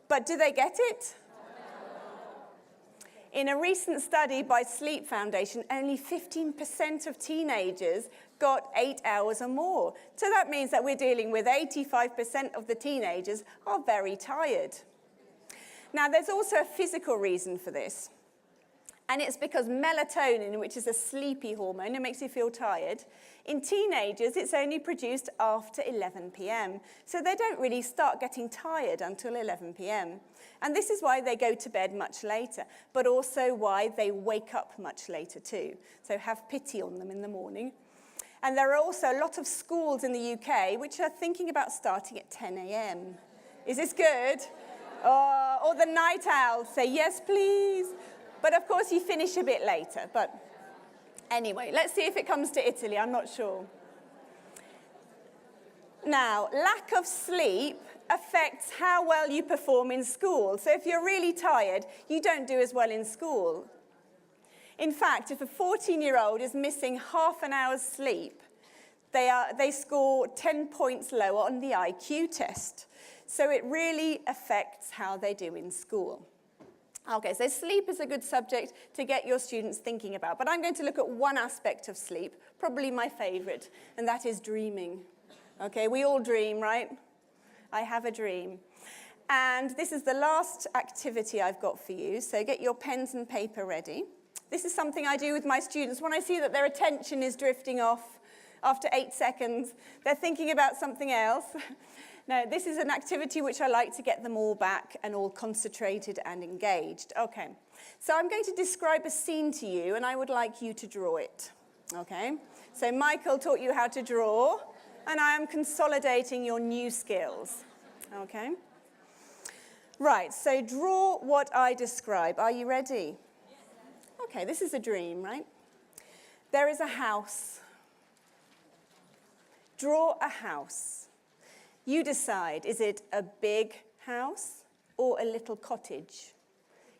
But do they get it? In a recent study by Sleep Foundation, only 15% of teenagers got 8 hours or more. So that means that we're dealing with 85% of the teenagers are very tired. Now, there's also a physical reason for this. And it's because melatonin, which is a sleepy hormone, it makes you feel tired. In teenagers, it's only produced after 11 p.m. So they don't really start getting tired until 11 p.m. And this is why they go to bed much later, but also why they wake up much later too. So have pity on them in the morning. And there are also a lot of schools in the UK which are thinking about starting at 10 a.m. Is this good? Or the night owls say, yes, please. But of course, you finish a bit later. But anyway, let's see if it comes to Italy. I'm not sure. Now, lack of sleep affects how well you perform in school. So if you're really tired, you don't do as well in school. In fact, if a 14-year-old is missing half an hour's sleep, they score 10 points lower on the IQ test. So it really affects how they do in school. Okay, so sleep is a good subject to get your students thinking about. But I'm going to look at one aspect of sleep, probably my favorite, and that is dreaming. Okay, we all dream, right? I have a dream. And this is the last activity I've got for you, so get your pens and paper ready. This is something I do with my students. When I see that their attention is drifting off after 8 seconds, they're thinking about something else. No, this is an activity which I like to get them all back and all concentrated and engaged. Okay, so I'm going to describe a scene to you, and I would like you to draw it. Okay, so Michael taught you how to draw, and I am consolidating your new skills. Okay, right, so draw what I describe. Are you ready? Okay, this is a dream, right? There is a house. Draw a house. You decide, is it a big house or a little cottage?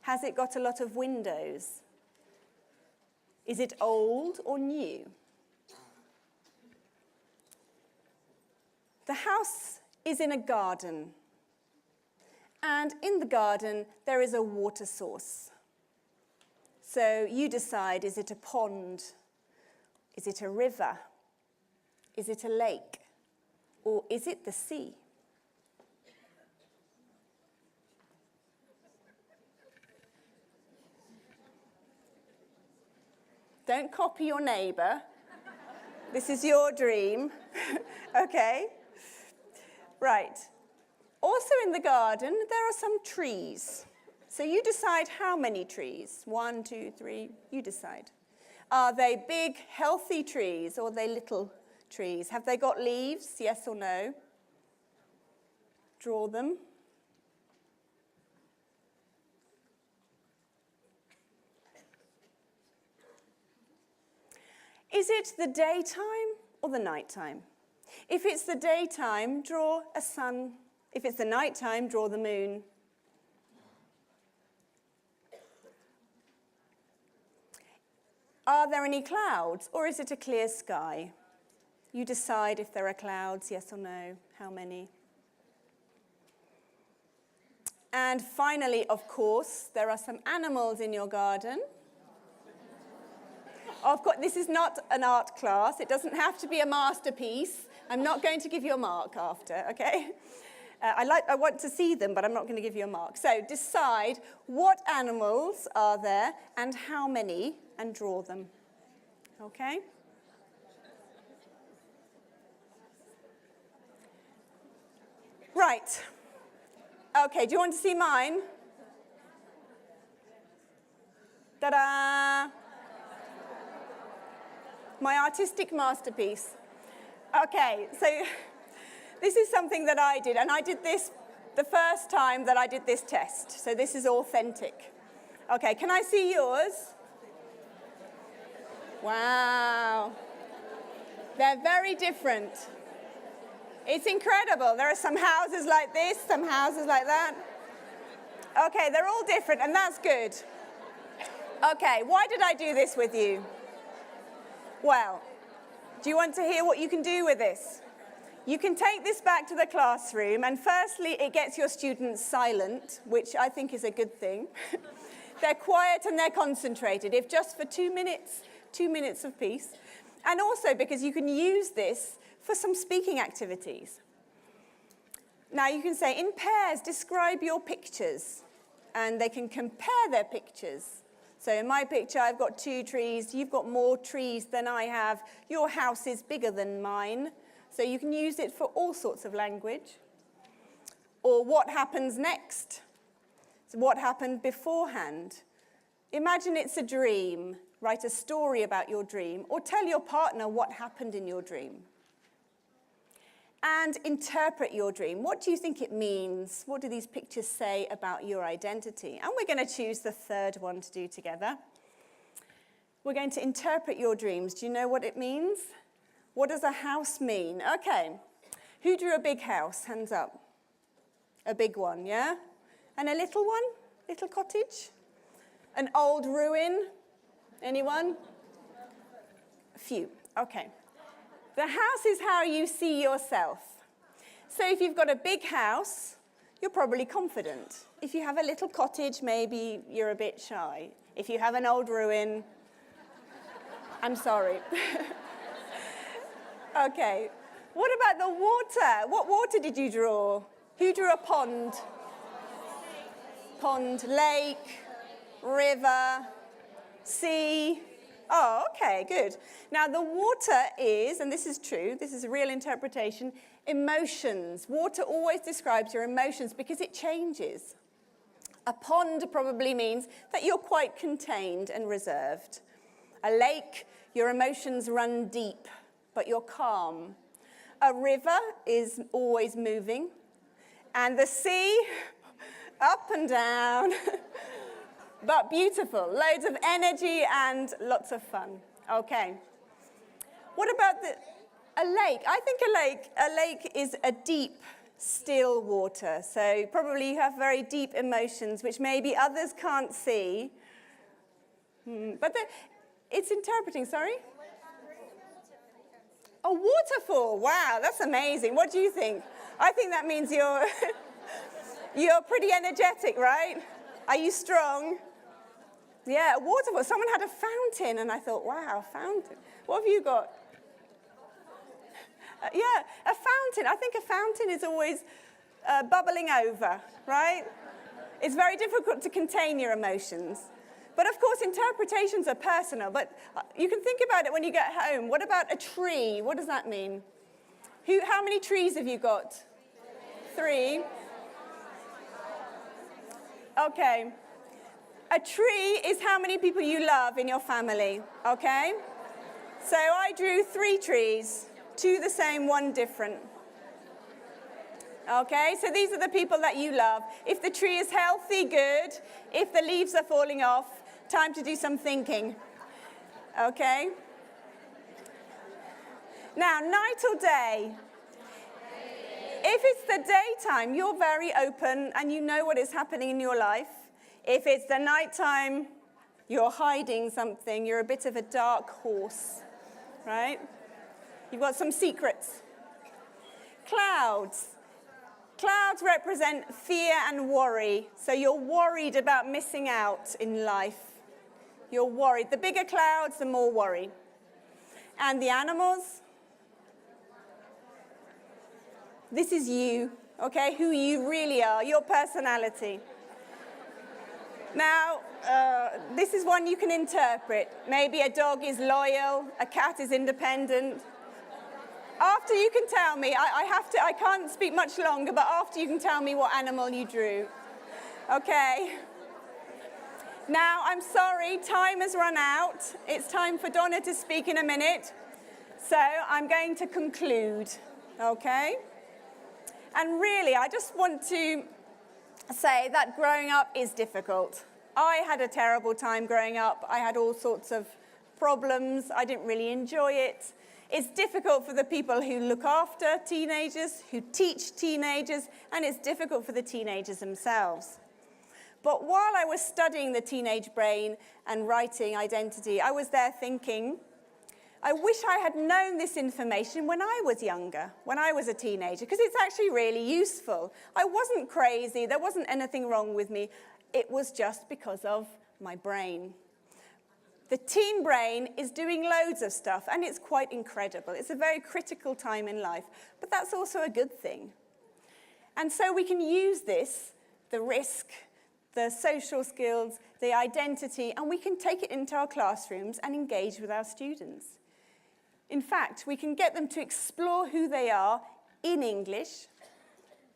Has it got a lot of windows? Is it old or new? The house is in a garden. And in the garden, there is a water source. So you decide, is it a pond? Is it a river? Is it a lake? Or is it the sea? Don't copy your neighbor. This is your dream. Okay? Right. Also in the garden, there are some trees. So you decide how many trees. 1, 2, 3, you decide. Are they big, healthy trees, or are they little trees? Have they got leaves, yes or no? Draw them. Is it the daytime or the nighttime? If it's the daytime, draw a sun. If it's the nighttime, draw the moon. Are there any clouds, or is it a clear sky? You decide if there are clouds, yes or no, how many. And finally, of course, there are some animals in your garden. Of course, this is not an art class. It doesn't have to be a masterpiece. I'm not going to give you a mark after, okay? I want to see them, but I'm not going to give you a mark. So decide what animals are there and how many, and draw them, okay? Right. Okay, do you want to see mine? Ta-da! My artistic masterpiece. Okay, so this is something that I did, and I did this the first time that I did this test, so this is authentic. Okay, can I see yours? Wow. They're very different. It's incredible. There are some houses like this, some houses like that. Okay, they're all different, and that's good. Okay, why did I do this with you? Well, do you want to hear what you can do with this? You can take this back to the classroom, and firstly, it gets your students silent, which I think is a good thing. They're quiet and they're concentrated, if just for 2 minutes of peace. And also because you can use this for some speaking activities. Now you can say, in pairs, describe your pictures. And they can compare their pictures. So in my picture, I've got 2 trees. You've got more trees than I have. Your house is bigger than mine. So you can use it for all sorts of language. Or what happens next? So what happened beforehand? Imagine it's a dream. Write a story about your dream. Or tell your partner what happened in your dream. And interpret your dream. What do you think it means? What do these pictures say about your identity? And we're going to choose the third one to do together. We're going to interpret your dreams. Do you know what it means? What does a house mean? Okay. Who drew a big house? Hands up. A big one, yeah? And a little one? Little cottage? An old ruin? Anyone? A few. Okay. The house is how you see yourself. So if you've got a big house, you're probably confident. If you have a little cottage, maybe you're a bit shy. If you have an old ruin, I'm sorry. Okay. What about the water? What water did you draw? Who drew a pond? Pond, lake, river, sea. Oh, okay, good. Now, the water is, and this is true, this is a real interpretation, emotions. Water always describes your emotions because it changes. A pond probably means that you're quite contained and reserved. A lake, your emotions run deep, but you're calm. A river is always moving. And the sea, up and down. But beautiful, loads of energy and lots of fun. Okay. What about a lake? I think a lake is a deep, still water. So probably you have very deep emotions, which maybe others can't see. But it's interpreting, sorry? A waterfall, wow, that's amazing. What do you think? I think that means you're pretty energetic, right? Are you strong? Yeah, a waterfall. Someone had a fountain, and I thought, wow, fountain. What have you got? Yeah, a fountain. I think a fountain is always bubbling over, right? It's very difficult to contain your emotions. But of course, interpretations are personal, but you can think about it when you get home. What about a tree? What does that mean? How many trees have you got? 3. Okay. A tree is how many people you love in your family, okay? So I drew 3 trees, 2 the same, 1 different. Okay, so these are the people that you love. If the tree is healthy, good. If the leaves are falling off, time to do some thinking. Okay? Now, night or day? If it's the daytime, you're very open and you know what is happening in your life. If it's the nighttime, you're hiding something. You're a bit of a dark horse, right? You've got some secrets. Clouds. Clouds represent fear and worry. So you're worried about missing out in life. You're worried. The bigger clouds, the more worry. And the animals? This is you, okay? Who you really are, your personality. Now, this is one you can interpret. Maybe a dog is loyal, a cat is independent. After you can tell me, I can't speak much longer, but after you can tell me what animal you drew. Okay? Now, I'm sorry, time has run out. It's time for Donna to speak in a minute. So I'm going to conclude, okay? And really, I just want to say that growing up is difficult. I had a terrible time growing up. I had all sorts of problems. I didn't really enjoy it. It's difficult for the people who look after teenagers, who teach teenagers, and it's difficult for the teenagers themselves. But while I was studying the teenage brain and writing identity, I was there thinking, I wish I had known this information when I was younger, when I was a teenager, because it's actually really useful. I wasn't crazy, there wasn't anything wrong with me. It was just because of my brain. The teen brain is doing loads of stuff, and it's quite incredible. It's a very critical time in life, but that's also a good thing. And so we can use this, the risk, the social skills, the identity, and we can take it into our classrooms and engage with our students. In fact, we can get them to explore who they are in English,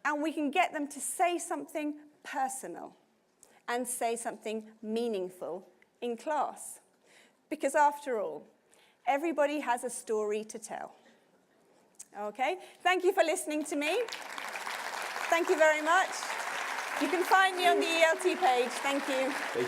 and we can get them to say something personal and say something meaningful in class. Because after all, everybody has a story to tell. Okay? Thank you for listening to me. Thank you very much. You can find me on the ELT page. Thank you.